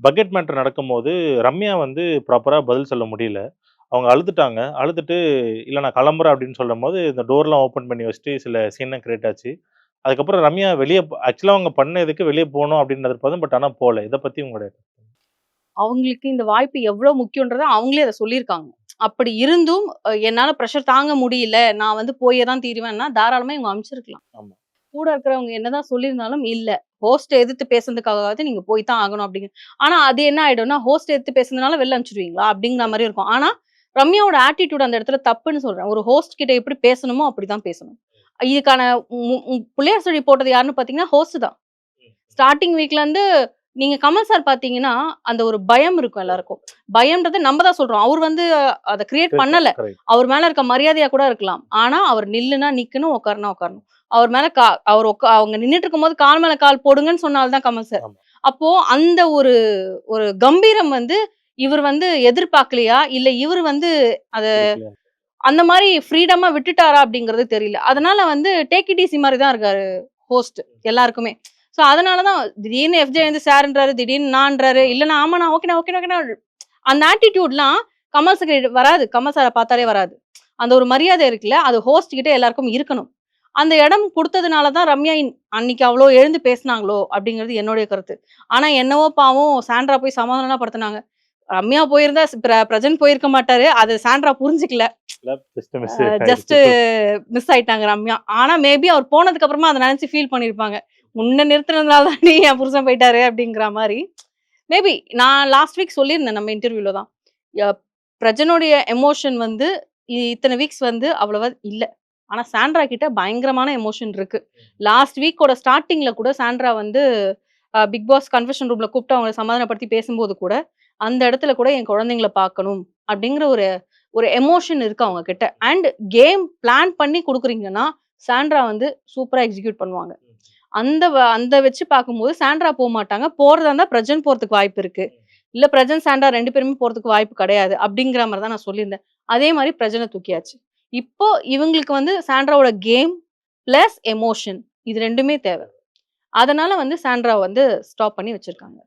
Bucket matter நடக்கும்போது, ரம்யா வந்து ப்ராப்பரா பதில் சொல்ல முடியல. அவங்க அழுதுட்டாங்க. அழுதுட்டு, "இல்ல நான் கிளம்புறேன்" அப்படின்னு சொல்லும்போது, இந்த டோர்லாம் ஓப்பன் பண்ணி வச்சுட்டு சில சீன்லாம் கிரியேட் ஆச்சு. அதுக்கப்புறம் ரம்யா வெளிய ஆக்சுவலா அவங்க பண்ண இதுக்கு வெளிய போணும் அப்படின்னு எதிர்பார்த்தோம். பட் ஆனா போல. இத பத்தி உங்களுடைய அவங்களுக்கு இந்த வாய்ப்பு எவ்ளோ முக்கியன்றத அவங்களே அத சொல்லியிருக்காங்க. அப்படி இருந்தும் என்னால பிரஷர் தாங்க முடியல. நான் வந்து போயே தான் தீருவேன்னா, தாராளமா இவங்க அனுப்பிச்சிருக்கலாம். ஆமா. கூட இருக்கிறவங்க என்னதான் சொல்லியிருந்தாலும், இல்ல ஹோஸ்ட்ட எதிர்த்து பேசுனதுக்காகவாவது நீங்க போய் தான் ஆகணும் அப்படிங்க. ஆனா அது என்ன ஆயிடும்னா, ஹோஸ்ட்ட எதிர்த்து பேசுனதுனால வெளில அனுப்பிச்சுருவீங்களா? அப்படிங்கிற மாரி இருக்கும். ஆனா, ரம்யாவோட ஆட்டிட்யூட் அந்த இடத்துல தப்புன்னு சொல்றேன். ஒரு ஹோஸ்ட் கிட்ட எப்படி பேசணுமோ அப்படிதான் பேசணும். இதுக்கான புள்ளையார் சுழி போட்டது யாருன்னு பார்த்தீங்கன்னா, ஹோஸ்ட் தான். ஸ்டார்ட்டிங் வீக்லருந்து நீங்க கமல் சார் பார்த்தீங்கன்னா, அந்த ஒரு பயம் இருக்கும் எல்லாருக்கும். பயம்ன்றது நம்ம தான் சொல்றோம். அவரு வந்து அத கிரியேட் கரெக்ட், பண்ணல. கரெக்ட். அவர் மேல இருக்க மரியாதையா கூட இருக்கலாம். ஆனா, அவர் நில்லுனா நிக்கணும், உட்காருனா உட்காரணும். அவர் மேல அவர் அவங்க நின்னுட்டு இருக்கும்போது கால் மேல கால் போடுங்கன்னு சொன்ன ஆள் தான் கமல் சார். ஆமா. அப்போ அந்த ஒரு ஒரு கம்பீரம் வந்து இவர் வந்து எதிர்பார்க்கலையா? இல்ல இவரு வந்து அத குடுக்கல. அந்த மாரி ஃப்ரீடமா விட்டுட்டாரா? அப்படிங்கிறது தெரியல. அதனால வந்து டேக் இட் ஈஸி மாரி தான் இருக்காரு ஹோஸ்ட் எல்லாருக்குமே. ஸோ அதனால தான் திடீர்னு எஃப்ஜே வந்து சார்ன்றாரு, திடீர்னு நான்றாரு. இல்லன்னா ஆமாண்ணா, ஓகேண்ணா, ஓகேண்ணா, ஓகேண்ணா. அந்த ஆட்டிட்யூட்லாம் கமல் சார் வராது. கமல் சார பார்த்தாலே வராது. அந்த ஒரு மரியாதை இருக்குல்ல, அது ஹோஸ்ட் கிட்ட எல்லாருக்கும் இருக்கணும். அந்த இடம் குடுத்ததுனால தான் ரம்யா அன்னைக்கு அவ்ளோ எழுந்து பேசுனாங்களோ! அப்டிங்கிறது என்னுடைய கருத்து. ஆனா என்னவோ பாவம் சாண்ட்ரா போய் சமாதானம்லாம் படுத்துனாங்க. ரம்யா போயிருந்தா பிரஜன் போயிருக்க மாட்டாரு. அது சாண்ட்ரா புரிஞ்சுக்கல. ஜஸ்ட் மிஸ் ஜஸ்ட் ஆயிடுச்சு. மிஸ் ஆயிட்டாங்க ரம்யா. ஆனா மேபி அவர் போனதுக்கு அப்புறமா அத நெனச்சு ஃபீல் பண்ணியிருப்பாங்க. உன்ன நிறுத்துனதுனால தான்டி என் புருஷன் போயிட்டாரு அப்டிங்கிற மாரி. மேபி நான் லாஸ்ட் வீக் சொல்லியிருந்தேன் நம்ம இன்டர்வியூல தான். ய பிரஜனுடைய எமோஷன் வந்து இத்தன வீக்ஸ் வந்து அவ்வளவா இல்ல. ஆனா சாண்ட்ரா கிட்ட பயங்கரமான எமோஷன் இருக்கு. லாஸ்ட் வீக்கோட ஸ்டார்ட்டிங்ல கூட சாண்ட்ரா வந்து பிக் பாஸ் கன்ஃபெஷன் ரூம்ல கூப்ட்டு அவங்கள சமாதானப்படுத்தி பேசும்போது கூட, அந்த இடத்துல கூட என் குழந்தைங்கள பார்க்கணும் அப்டிங்கிற ஒரு ஒரு எமோஷன் இருக்கு அவங்க கிட்ட. அண்ட் கேம் பிளான் பண்ணி குடுக்குறீங்கன்னா, சாண்ட்ரா வந்து சூப்பரா எக்ஸிக்யூட் பண்ணுவாங்க. அந்த வச்சு பார்க்கும்போது சாண்ட்ரா போமாட்டாங்க. போறதா இருந்தா பிரஜன் போறதுக்கு வாய்ப்பு இருக்கு. இல்ல பிரஜன், சாண்ட்ரா 2 பேருமே போறதுக்கு வாய்ப்பு கிடையாது. அப்படிங்கிற மாரி தான் நான் சொல்லியிருந்தேன். அதே மாரி பிரஜன தூக்கியாச்சு. இப்போ இவங்களுக்கு வந்து சாண்ட்ராவோட கேம் பிளஸ் எமோஷன் இது 2மே தேவ. அதனால வந்து சாண்ட்ராவ வந்து ஸ்டாப் பண்ணி வச்சிருக்காங்க.